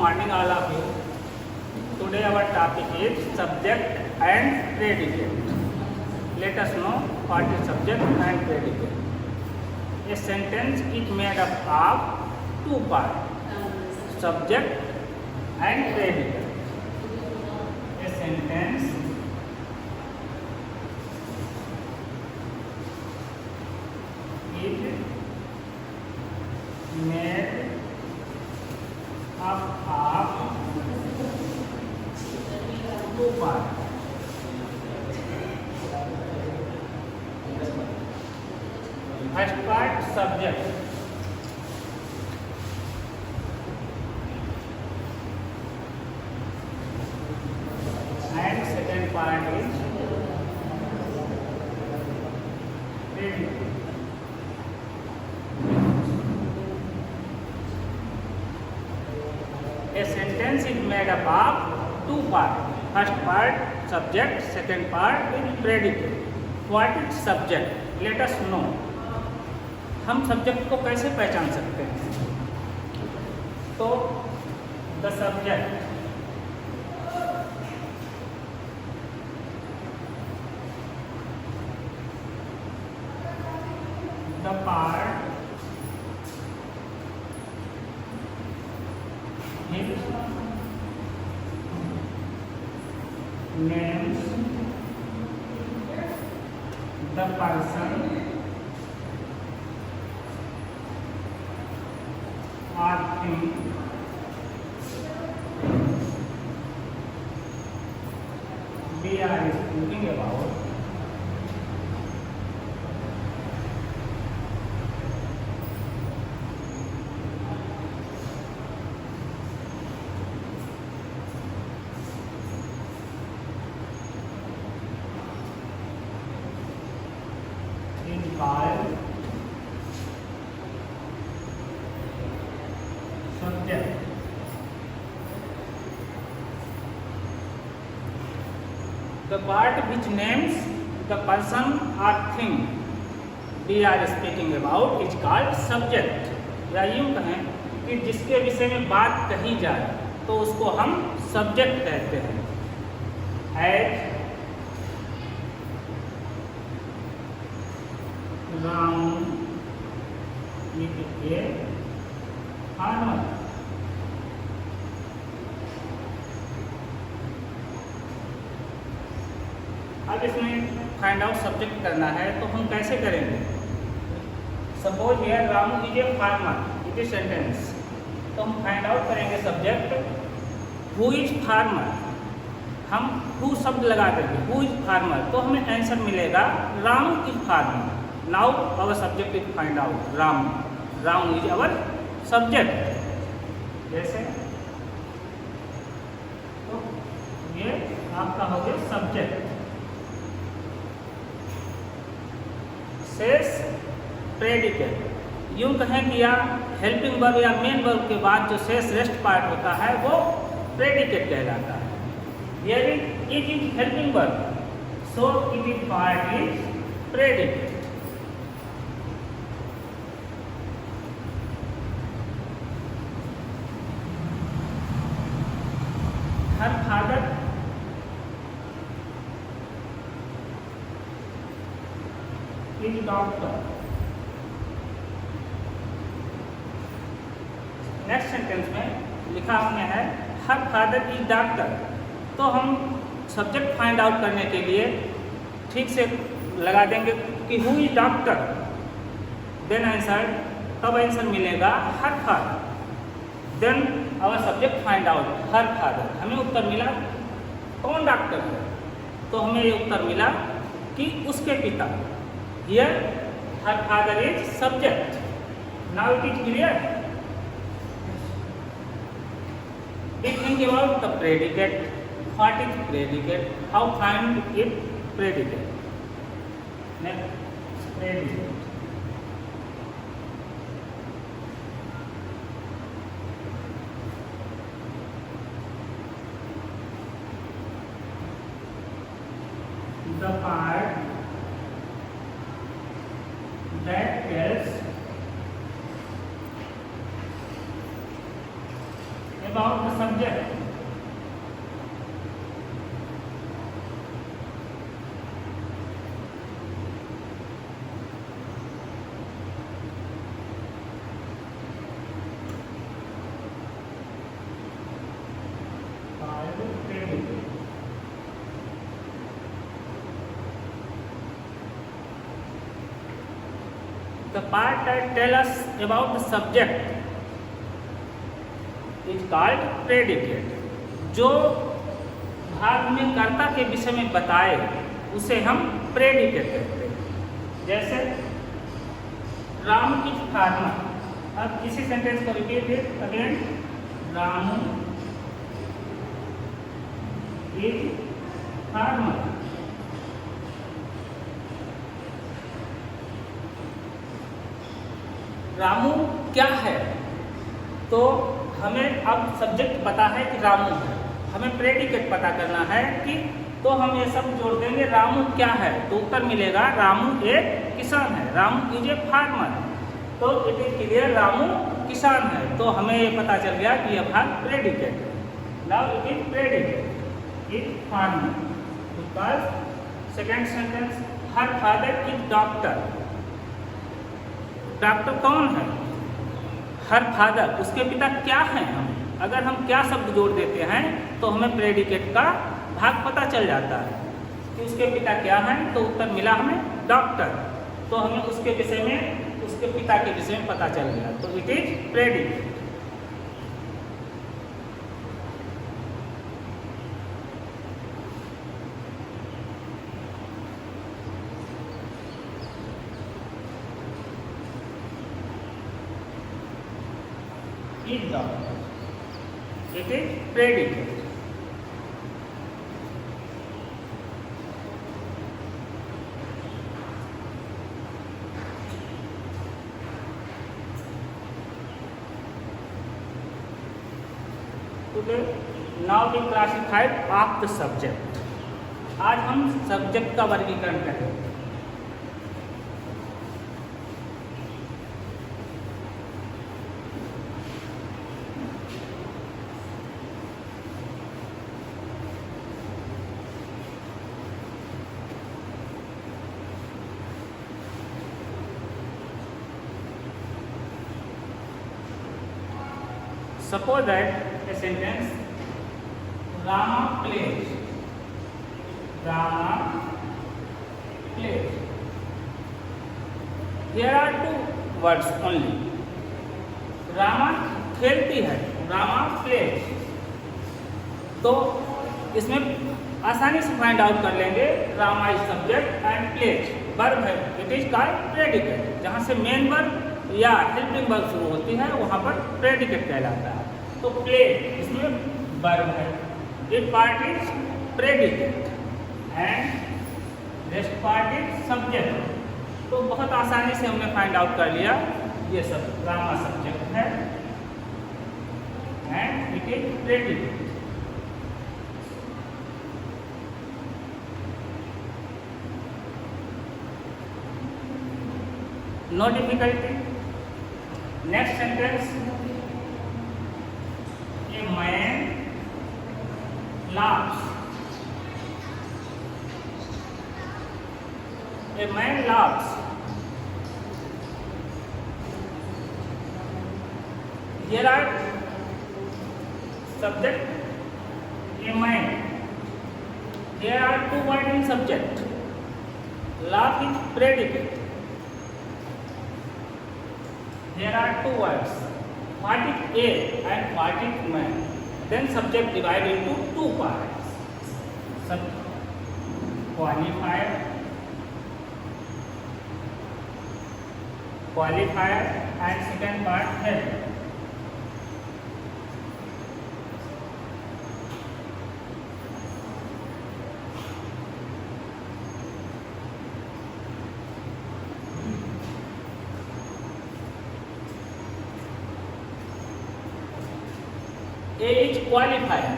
morning, all of you. Today our topic is subject and predicate. Let us know what is subject and predicate. A sentence is made up of two parts, subject and predicate. A sentence is made up of two parts. First part, subject. And second part is predicate. A sentence is made up of two parts. First part, subject. Second part is predicate. What is subject? Let us know. हम subject को कैसे पहचान सकते हैं? तो the subject the part names the person or thing we are speaking about. Called subject. The part which names the person or thing we are speaking about is called subject. या यूँ कहें कि जिसके विषय में बात कही जाए तो उसको हम सब्जेक्ट कहते हैं. As round with a farmer. अब इसमें फाइंड आउट सब्जेक्ट करना है तो हम कैसे करेंगे? Suppose here Ramu is a farmer, it is sentence. तो हम फाइंड आउट करेंगे सब्जेक्ट हु इज फार्मर. हम हु शब्द लगा देंगे, हु इज फार्मर, तो हमें आंसर मिलेगा Ramu is farmer. Now our subject is find out. Ram is our subject. जैसे तो ये आपका हो गया सब्जेक्ट. शेष प्रेडिकेट. यूँ कहें कि या हेल्पिंग वर्ब या मेन वर्ब के बाद जो शेष रेस्ट पार्ट होता है वो प्रेडिकेट कहलाता है. Here it is helping verb, so it is part is predicate. Her father is doctor. Next sentence में लिखा हमने है हर फादर इज डॉक्टर. तो हम सब्जेक्ट फाइंड आउट करने के लिए ठीक से लगा देंगे कि who is doctor. Then answer तब आंसर मिलेगा her father. Then our subject find out her father. हमें उत्तर मिला कौन डॉक्टर है, तो हमें ये उत्तर मिला कि उसके पिता. Here her father is subject. Now it is clear. We think about the predicate. What is predicate? How find it predicate? Next, predicate. The part that tells a about the subject. The part that tell us about the subject is called predicate. जो भाग में कर्ता के विषय में बताए उसे हम प्रेडिकेट कहते हैं। जैसे रामू इज फार्मर। अब इसी सेंटेंस को repeat it again. Ramu is farmer. Ramu क्या है? तो हमें अब सब्जेक्ट पता है कि रामू है, हमें प्रेडिकेट पता करना है कि, तो हम ये सब जोड़ देंगे। रामू क्या है? तो उत्तर मिलेगा रामू एक किसान है। Ramu is a farmer. तो इट इज क्लियर रामू किसान है। तो हमें ये पता चल गया कि यह भाग प्रेडिकेट है। Now it is predicate is farmer. Because second sentence her father is doctor. Doctor कौन है? हर फादर, उसके पिता क्या हैं? अगर हम क्या शब्द जोड़ देते हैं तो हमें प्रेडिकेट का भाग पता चल जाता है कि उसके पिता क्या हैं। तो उत्तर मिला हमें डॉक्टर। तो हमें उसके विषय में, उसके पिता के विषय में पता चल गया। तो it is predicate. Is doctor. It is predicate. Today, now we classified of the subject. आज हम सब्जेक्ट का वर्गीकरण करेंगे। Suppose that a sentence, Rama plays. Rama plays. Here are two words only. Rama खेलती है, Rama plays. तो इसमें आसानी से फाइंड आउट कर लेंगे। Rama is subject and plays verb है। It is called predicate। जहाँ से मेन वर्ब या हेल्पिंग वर्ब शुरू होती है वहाँ पर प्रेडिकेट कहलाता है। तो प्ले इसमें वर्ब है। It part is predicate and rest part is subject. तो बहुत आसानी से हमने फाइंड आउट कर लिया ये सब रामा सब्जेक्ट है and it is predicate. No difficulty. Next sentence, a man laughs. A man laughs. Here are subject, a man. Here are two words in subject. Laugh is predicate. Here are two words. What is a and what is man? Then subject divided into two parts. Qualifier, and second part head. A is qualifier.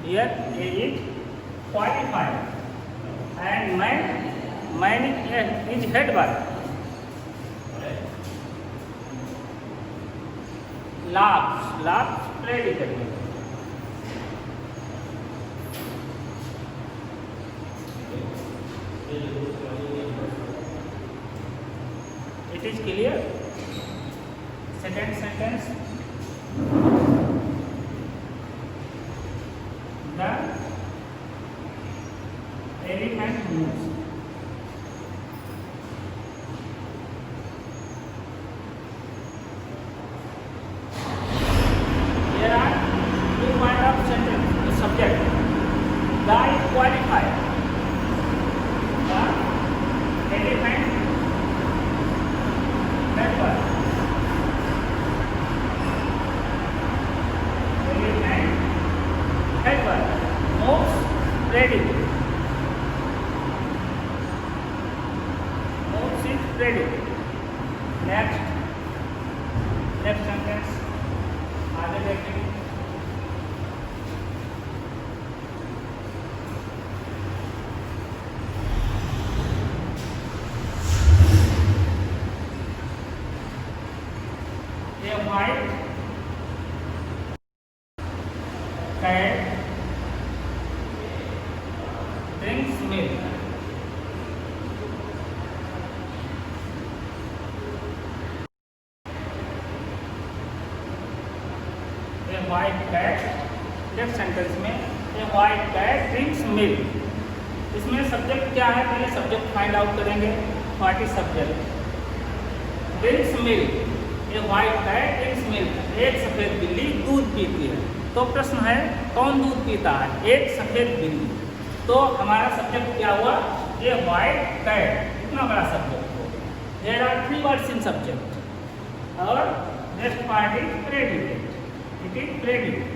Here A is qualifier and man is head verb. laughs predicate. It is clear. Second sentence. The elephant moves. There are two kind of sentence. The subject. The is qualified. The elephant. That was. Elephant. That was. Moves predicate. Moves is predicate. Next sentence. आगे देखेंगे. A white cat drinks milk. A white cat, next sentence में a white cat drinks milk. इसमें subject क्या है, पहले subject find out करेंगे. What is subject? Drinks milk. A white cat drinks milk. एक सफेद बिल्ली दूध पीती है. तो प्रश्न है कौन दूध पीता है? एक सफेद बिल्ली. तो हमारा सब्जेक्ट क्या हुआ? A white cat. इतना बड़ा सब्जेक्ट हो गया. There are 3 words in subject और next part is predicate. It is predicate.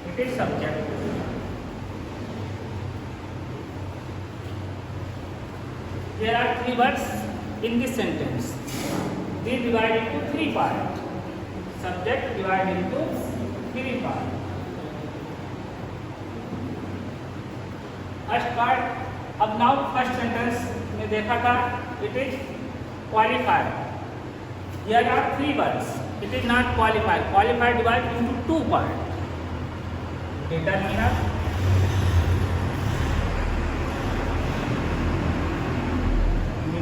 It is subject. There are 3 words in this sentence. They divide into 3 parts. Subject divided into 3 parts. First part. अब now first sentence में देखा था. It is qualified. Here are 3 words. It is not qualified. Qualified divided into 2 parts. Determiner.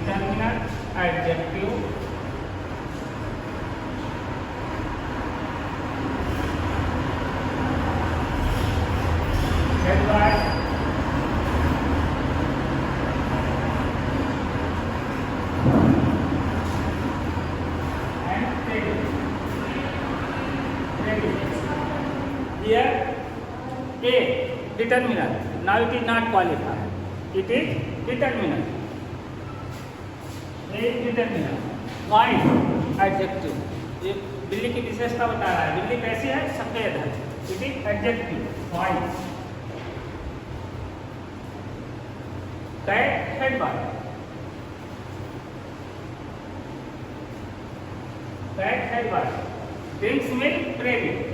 Determiner, adjective, adverb, and predicate. Here, A, determiner. Now it is not qualified. It is determiner. Determiner. White adjective. ये बिल्ली की विशेषता बता रहा है. बिल्ली कैसी है? सफेद है. It is adjective. White. Cat headword. Cat headword. Drinks milk predicate.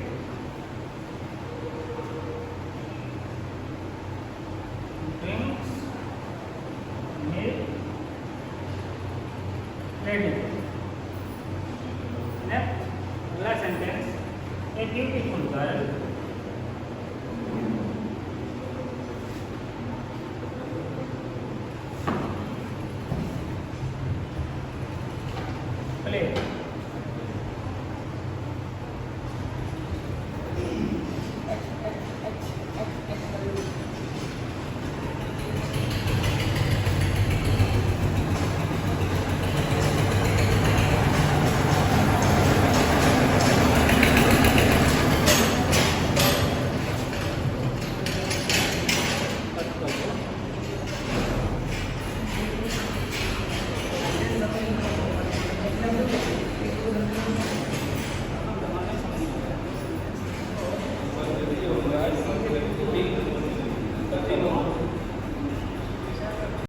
Drinks milk predicate. Next, अगला sentence. A beautiful girl play.